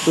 I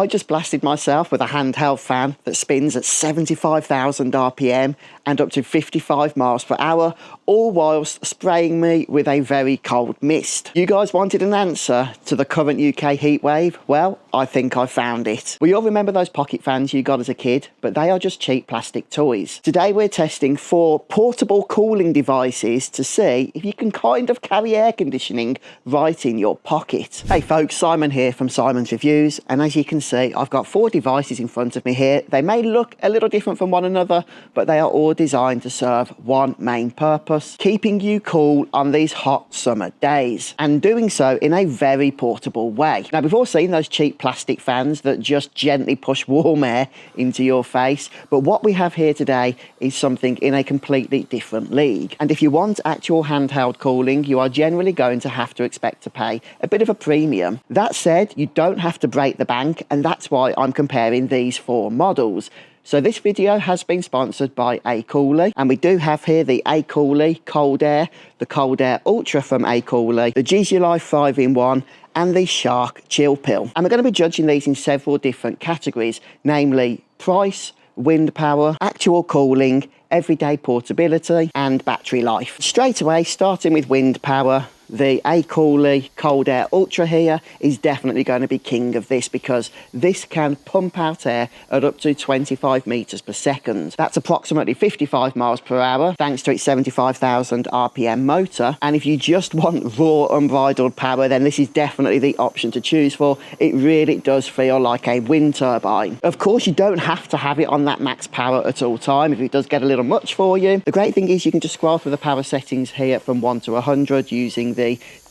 just blasted myself with a handheld fan that spins at 75,000 RPM and up to 55 miles per hour, all whilst spraying me with a very cold mist. You guys wanted an answer to the current UK heatwave? Well, I think I found it. We all remember those pocket fans you got as a kid, but they are just cheap plastic toys. Today we're testing 4 portable cooling devices to see if you can kind of carry air conditioning right in your pocket. Hey folks, Simon here from Simon's Reviews, and as you can see, I've got 4 devices in front of me here. They may look a little different from one another, but they are all designed to serve one main purpose: keeping you cool on these hot summer days, and doing so in a very portable way. Now, we've all seen those cheap plastic fans that just gently push warm air into your face, but what we have here today is something in a completely different league. And if you want actual handheld cooling, you are generally going to have to expect to pay a bit of a premium. That said, you don't have to break the bank, and that's why I'm comparing these 4 models. So this video has been sponsored by Aecooly, and we do have here the Aecooly Cold Air, the Cold Air Ultra from Aecooly, the JISULIFE 5-in-1, and the Shark Chill Pill. And we're going to be judging these in several different categories, namely price, wind power, actual cooling, everyday portability, and battery life. Straight away, starting with wind power, the Aecooly Cold Air Ultra here is definitely going to be king of this, because this can pump out air at up to 25 meters per second. That's approximately 55 miles per hour thanks to its 75,000 RPM motor. And if you just want raw unbridled power, then this is definitely the option to choose for. It really does feel like a wind turbine. Of course, you don't have to have it on that max power at all time if it does get a little much for you. The great thing is you can just scroll through the power settings here from 1 to 100 using the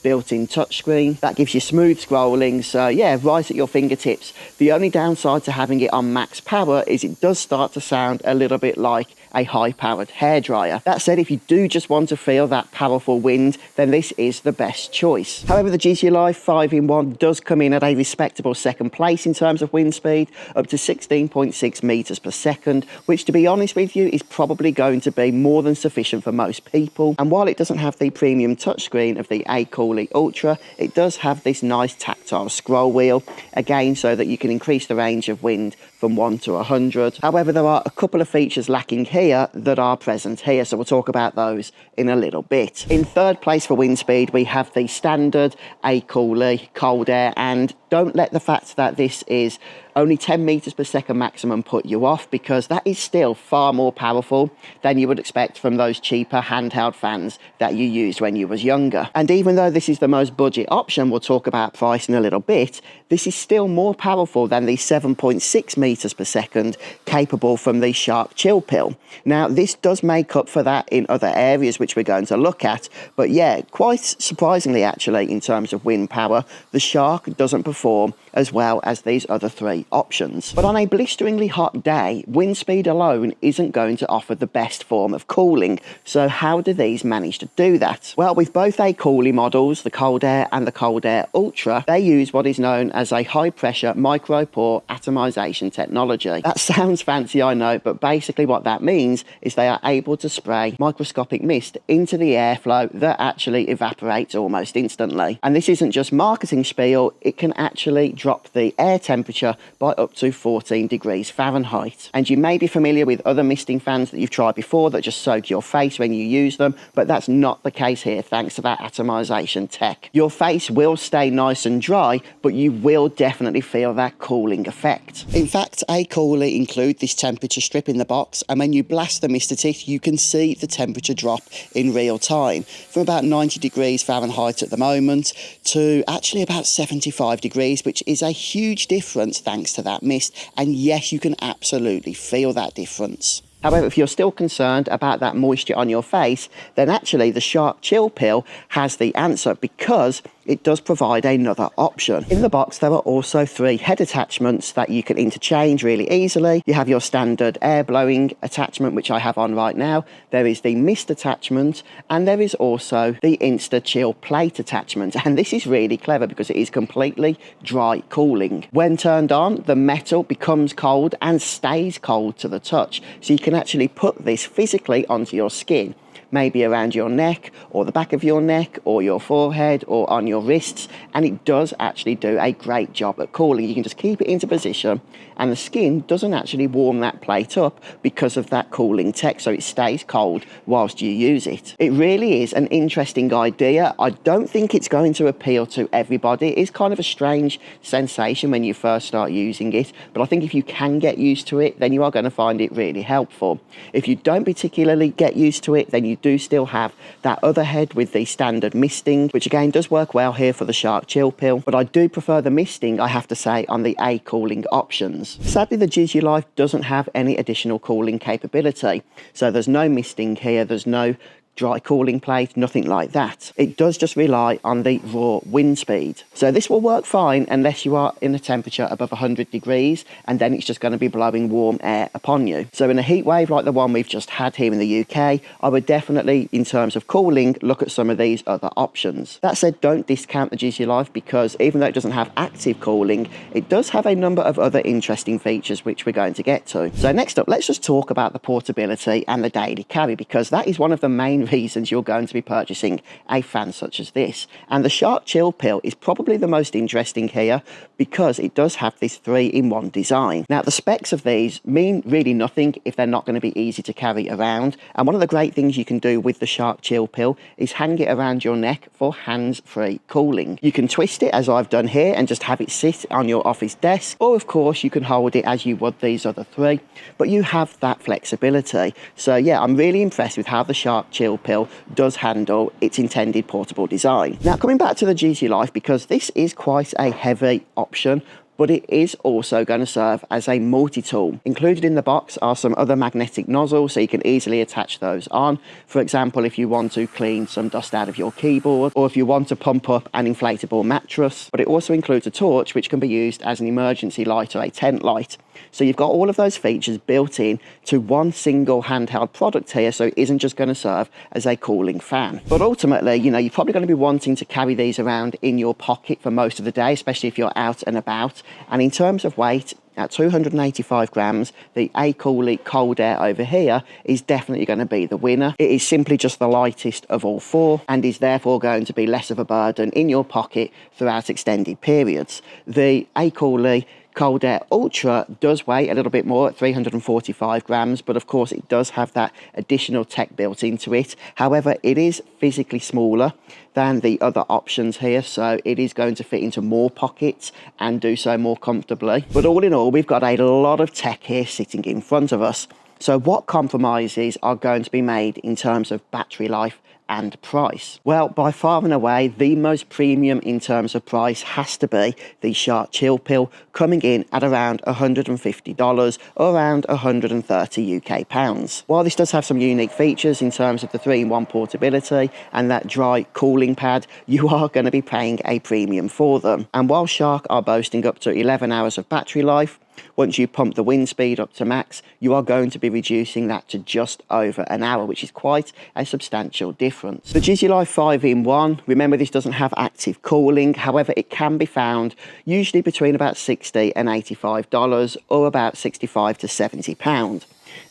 built-in touchscreen. That gives you smooth scrolling, so yeah, right at your fingertips. The only downside to having it on max power is it does start to sound a little bit like a high-powered hairdryer. That said, if you do just want to feel that powerful wind, then this is the best choice. However, the JISULIFE 5-in-1 does come in at a respectable second place in terms of wind speed, up to 16.6 meters per second, which, to be honest with you, is probably going to be more than sufficient for most people. And while it doesn't have the premium touchscreen of the Aecooly Ultra, it does have this nice tactile scroll wheel, again, so that you can increase the range of wind from 1 to 100. However, there are a couple of features lacking here that are present here, so we'll talk about those in a little bit. In third place for wind speed, we have the standard Aecooly Cold Air, and don't let the fact that this is only 10 meters per second maximum put you off, because that is still far more powerful than you would expect from those cheaper handheld fans that you used when you was younger. And even though this is the most budget option, we'll talk about price in a little bit, this is still more powerful than the 7.6 meters per second capable from the Shark Chill Pill. Now, this does make up for that in other areas which we're going to look at, but yeah, quite surprisingly actually, in terms of wind power, the Shark doesn't perform as well as these other 3 options. But on a blisteringly hot day, wind speed alone isn't going to offer the best form of cooling. So how do these manage to do that? Well, with both Aecooly models, the Cold Air and the Cold Air Ultra, they use what is known as a high pressure micropore atomization technology. That sounds fancy, I know, but basically what that means is they are able to spray microscopic mist into the airflow that actually evaporates almost instantly. And this isn't just marketing spiel, it can actually drop the air temperature by up to 14 degrees Fahrenheit. And you may be familiar with other misting fans that you've tried before that just soak your face when you use them, but that's not the case here thanks to that atomization tech. Your face will stay nice and dry, but you will definitely feel that cooling effect. In fact, Aecooly include this temperature strip in the box, and when you blast the mist at it, you can see the temperature drop in real time from about 90 degrees Fahrenheit at the moment to actually about 75 degrees, which is a huge difference thanks to that mist. And yes, you can absolutely feel that difference. However, if you're still concerned about that moisture on your face, then actually the Shark Chill Pill has the answer, because it does provide another option. In the box, there are also 3 head attachments that you can interchange really easily. You have your standard air blowing attachment, which I have on right now. There is the mist attachment, and there is also the Insta Chill plate attachment. And this is really clever because it is completely dry cooling. When turned on, the metal becomes cold and stays cold to the touch. So you can actually put this physically onto your skin, maybe around your neck or the back of your neck or your forehead or on your wrists, and it does actually do a great job at cooling. You can just keep it into position and the skin doesn't actually warm that plate up because of that cooling tech, so it stays cold whilst you use it. It really is an interesting idea. I don't think it's going to appeal to everybody. It is kind of a strange sensation when you first start using it, but I think if you can get used to it, then you are going to find it really helpful. If you don't particularly get used to it, then you do still have that other head with the standard misting, which again does work well here for the Shark Chill Pill, but I do prefer the misting, I have to say, on the cooling options. Sadly, the JISULIFE doesn't have any additional cooling capability, so there's no misting here, there's no dry cooling plate, nothing like that. It does just rely on the raw wind speed. So this will work fine unless you are in a temperature above 100 degrees, and then it's just going to be blowing warm air upon you. So in a heat wave like the one we've just had here in the UK, I would definitely, in terms of cooling, look at some of these other options. That said, don't discount the JISULIFE, because even though it doesn't have active cooling, it does have a number of other interesting features which we're going to get to. So next up, let's just talk about the portability and the daily carry, because that is one of the main reasons you're going to be purchasing a fan such as this. And the Shark Chill Pill is probably the most interesting here because it does have this 3-in-1 design. Now, the specs of these mean really nothing if they're not going to be easy to carry around. And one of the great things you can do with the Shark Chill Pill is hang it around your neck for hands-free cooling. You can twist it as I've done here and just have it sit on your office desk, or of course you can hold it as you would these other three, but you have that flexibility. So yeah, I'm really impressed with how the Shark Chill Pill does handle its intended portable design. Now, coming back to the JISULIFE, because this is quite a heavy option, but it is also going to serve as a multi-tool. Included in the box are some other magnetic nozzles, so you can easily attach those on. For example, if you want to clean some dust out of your keyboard, or if you want to pump up an inflatable mattress. But it also includes a torch, which can be used as an emergency light or a tent light. So you've got all of those features built in to one single handheld product here, so it isn't just going to serve as a cooling fan. But ultimately, you know, you're probably going to be wanting to carry these around in your pocket for most of the day, especially if you're out and about. And in terms of weight, at 285 grams, the Aecooly Cold Air over here is definitely going to be the winner. It is simply just the lightest of all four and is therefore going to be less of a burden in your pocket throughout extended periods. The Aecooly Cold Air Ultra does weigh a little bit more at 345 grams, but of course it does have that additional tech built into it. However, it is physically smaller than the other options here, so it is going to fit into more pockets and do so more comfortably. But all in all, we've got a lot of tech here sitting in front of us. So what compromises are going to be made in terms of battery life and price? Well, by far and away, the most premium in terms of price has to be the Shark Chill Pill, coming in at around $150 or around 130 UK pounds. While this does have some unique features in terms of the 3-in-1 portability and that dry cooling pad, you are going to be paying a premium for them. And while Shark are boasting up to 11 hours of battery life, once you pump the wind speed up to max, you are going to be reducing that to just over an hour, which is quite a substantial difference. The JISULIFE 5-in-1, remember this doesn't have active cooling, however it can be found usually between about $60 and $85 or about £65 to £70.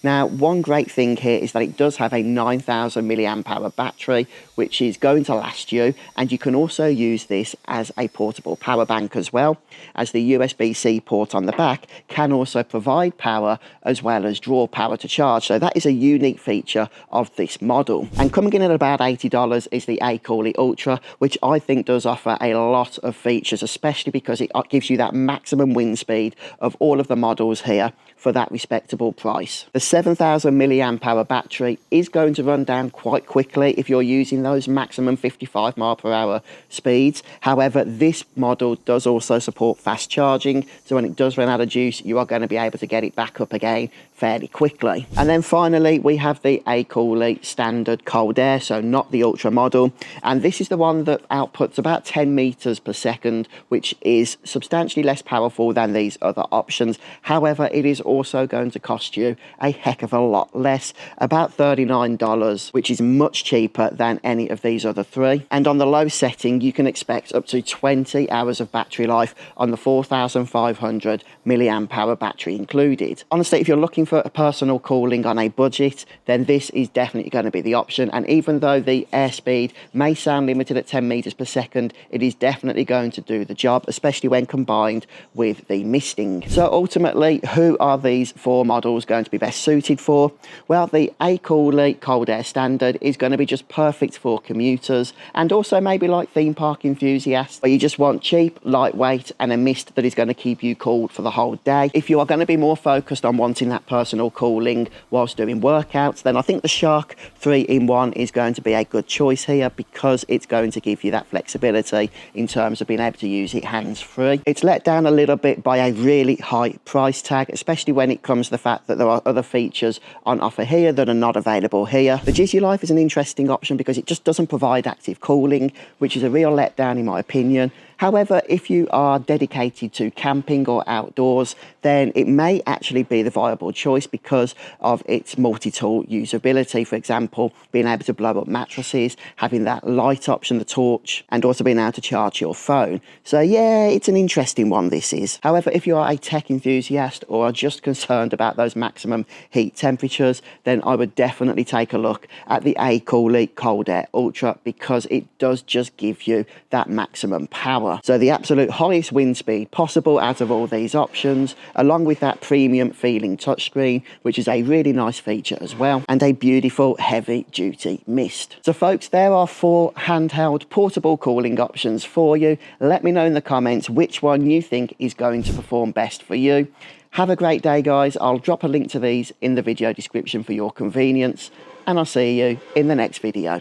Now, one great thing here is that it does have a 9,000 milliamp hour battery, which is going to last you, and you can also use this as a portable power bank as well, as the USB-C port on the back can also provide power as well as draw power to charge. So that is a unique feature of this model. And coming in at about $80 is the Aecooly Ultra, which I think does offer a lot of features, especially because it gives you that maximum wind speed of all of the models here for that respectable price. The 7,000 milliamp hour battery is going to run down quite quickly if you're using those maximum 55 mile per hour speeds. However, this model does also support fast charging, so when it does run out of juice, you are going to be able to get it back up again fairly quickly. And then finally, we have the Aecooly standard cold air, so not the Ultra model, and this is the one that outputs about 10 meters per second, which is substantially less powerful than these other options. However, it is also going to cost you a heck of a lot less, about $39, which is much cheaper than any of these other three. And on the low setting, you can expect up to 20 hours of battery life on the 4,500 milliamp hour battery included. Honestly, if you're looking for personal cooling on a budget, then this is definitely going to be the option. And even though the airspeed may sound limited at 10 meters per second, it is definitely going to do the job, especially when combined with the misting. So ultimately, who are these 4 models going to be best suited for? Well, the Aecooly Cold Air Standard is going to be just perfect for commuters, and also maybe like theme park enthusiasts, where you just want cheap, lightweight, and a mist that is going to keep you cool for the whole day. If you are going to be more focused on wanting that personal cooling whilst doing workouts, then I think the Shark 3-in-1 is going to be a good choice here, because it's going to give you that flexibility in terms of being able to use it hands-free. It's let down a little bit by a really high price tag, especially when it comes to the fact that there are other features on offer here that are not available here. The JISULIFE is an interesting option because it just doesn't provide active cooling, which is a real letdown in my opinion. However, if you are dedicated to camping or outdoors, then it may actually be the viable choice because of its multi-tool usability. For example, being able to blow up mattresses, having that light option, the torch, and also being able to charge your phone. So yeah, it's an interesting one, this is. However, if you are a tech enthusiast or are just concerned about those maximum heat temperatures, then I would definitely take a look at the Aecooly Cold Air Ultra, because it does just give you that maximum power. So the absolute highest wind speed possible out of all these options, along with that premium feeling touchscreen, which is a really nice feature as well, and a beautiful heavy duty mist. So folks, there are 4 handheld portable cooling options for you. Let me know in the comments which one you think is going to perform best for you. Have a great day, guys. I'll drop a link to these in the video description for your convenience, and I'll see you in the next video.